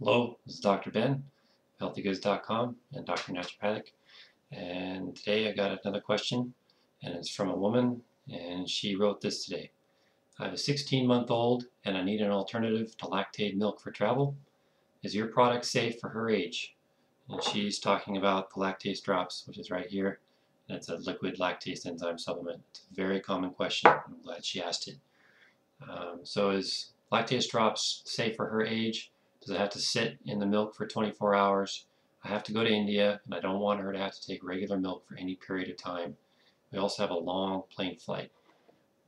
Hello, this is Dr. Ben, healthygoods.com and Dr. Naturopathic. And today I got another question, and it's from a woman, and she wrote this today. I have a 16-month-old and I need an alternative to lactate milk for travel. Is your product safe for her age? And she's talking about the lactase drops, which is right here. And it's a liquid lactase enzyme supplement. It's a very common question. I'm glad she asked it. So is lactase drops safe for her age? Does it have to sit in the milk for 24 hours? I have to go to India, and I don't want her to have to take regular milk for any period of time. We also have a long plane flight.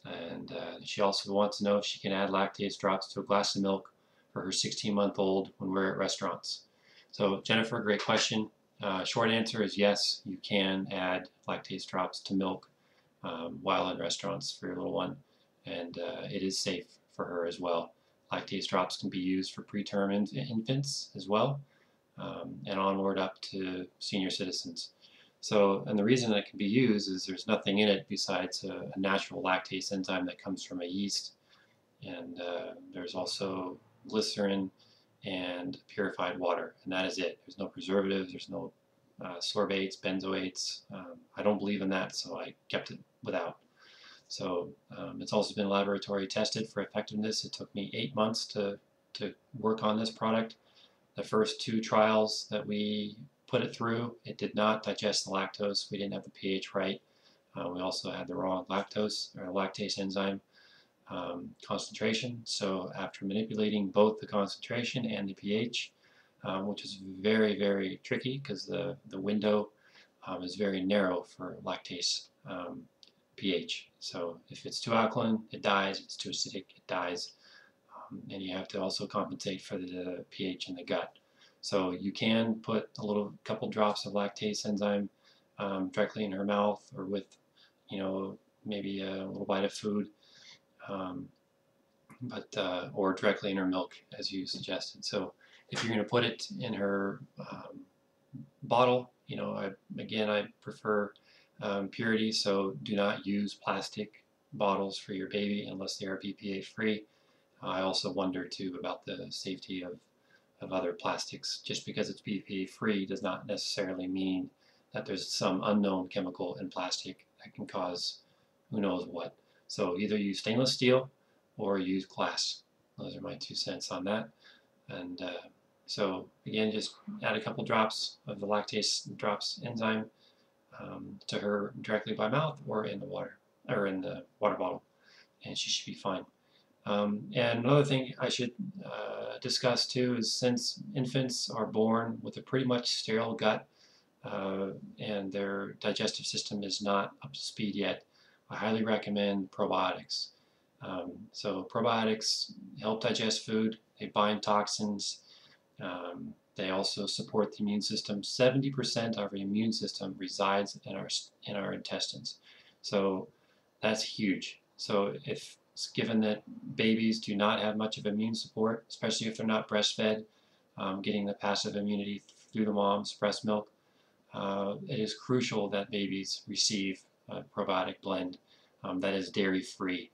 And she also wants to know if she can add lactase drops to a glass of milk for her 16-month-old when we're at restaurants. So Jennifer, great question. Short answer is yes, you can add lactase drops to milk while in restaurants for your little one. And it is safe for her as well. Lactase drops can be used for preterm infants as well, and onward up to senior citizens. So, and the reason that it can be used is there's nothing in it besides a natural lactase enzyme that comes from a yeast, and there's also glycerin and purified water, and that is it. There's no preservatives, there's no sorbates, benzoates. I don't believe in that, so I kept it without. So it's also been laboratory tested for effectiveness. It took me 8 months to work on this product. The first 2 trials that we put it through, it did not digest the lactose. We didn't have the pH right. We also had the wrong lactase enzyme concentration. So after manipulating both the concentration and the pH, which is very, very tricky because the window is very narrow for lactase pH. So if it's too alkaline, it dies. If it's too acidic, it dies. And you have to also compensate for the pH in the gut. So you can put a couple drops of lactase enzyme directly in her mouth, or with, maybe a little bite of food, or directly in her milk, as you suggested. So if you're going to put it in her bottle, I prefer purity, so do not use plastic bottles for your baby unless they are BPA free. I also wonder too about the safety of other plastics. Just because it's BPA free does not necessarily mean that there's some unknown chemical in plastic that can cause who knows what. So either use stainless steel or use glass. Those are my 2 cents on that. And so again, just add a couple drops of the lactase drops enzyme to her directly by mouth or in the water bottle, and she should be fine. And another thing I should discuss too is, since infants are born with a pretty much sterile gut and their digestive system is not up to speed yet, I highly recommend probiotics. So probiotics help digest food, they bind toxins, they also support the immune system. 70% of our immune system resides in our intestines. So that's huge. So if given that babies do not have much of immune support, especially if they're not breastfed, getting the passive immunity through the mom's breast milk, it is crucial that babies receive a probiotic blend that is dairy-free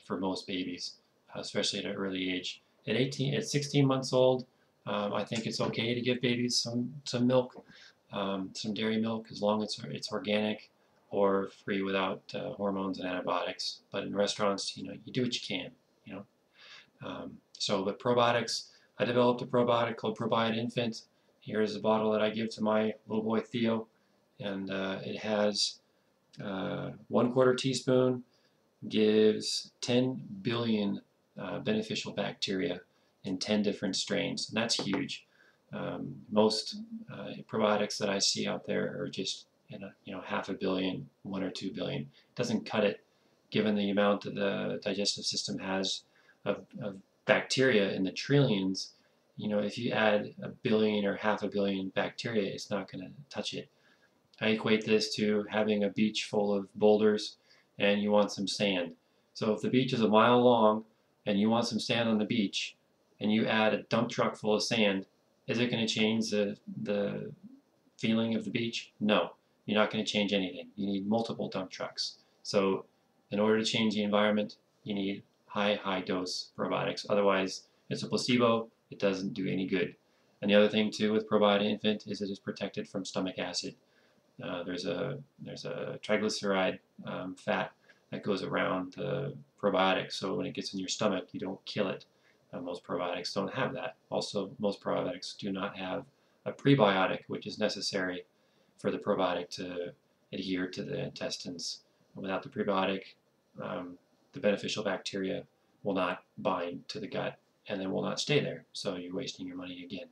for most babies, especially at an early age. At 16 months old, I think it's okay to give babies some milk, some dairy milk, as long as it's organic or free without hormones and antibiotics. But in restaurants, you do what you can, So the probiotics, I developed a probiotic called Probiotic Infant. Here's a bottle that I give to my little boy Theo, and it has 1/4 teaspoon, gives 10 billion beneficial bacteria in 10 different strains, and that's huge. Most probiotics that I see out there are just in half a billion, 1 or 2 billion. It doesn't cut it, given the amount that the digestive system has of bacteria in the trillions. If you add a billion or half a billion bacteria, it's not going to touch it. I equate this to having a beach full of boulders and you want some sand. So if the beach is a mile long and you want some sand on the beach, and you add a dump truck full of sand, is it going to change the feeling of the beach? No, you're not going to change anything. You need multiple dump trucks. So in order to change the environment, you need high dose probiotics. Otherwise, it's a placebo. it doesn't do any good. And the other thing too with probiotic infant is it is protected from stomach acid. There's a triglyceride fat that goes around the probiotic, so when it gets in your stomach, you don't kill it. Most probiotics don't have that. Also, most probiotics do not have a prebiotic, which is necessary for the probiotic to adhere to the intestines. Without the prebiotic, the beneficial bacteria will not bind to the gut and then will not stay there. So you're wasting your money again.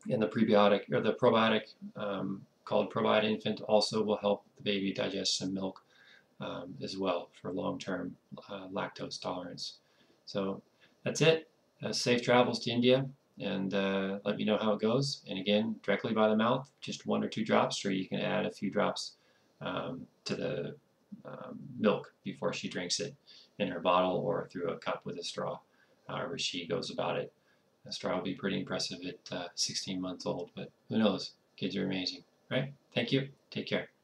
And the prebiotic or the probiotic called Probiotic Infant also will help the baby digest some milk as well for long-term lactose tolerance. So that's it. Safe travels to India, and let me know how it goes. And again, directly by the mouth, just 1 or 2 drops, or you can add a few drops to the milk before she drinks it in her bottle or through a cup with a straw, however she goes about it. A straw will be pretty impressive at 16 months old, but who knows? Kids are amazing, right? Thank you. Take care.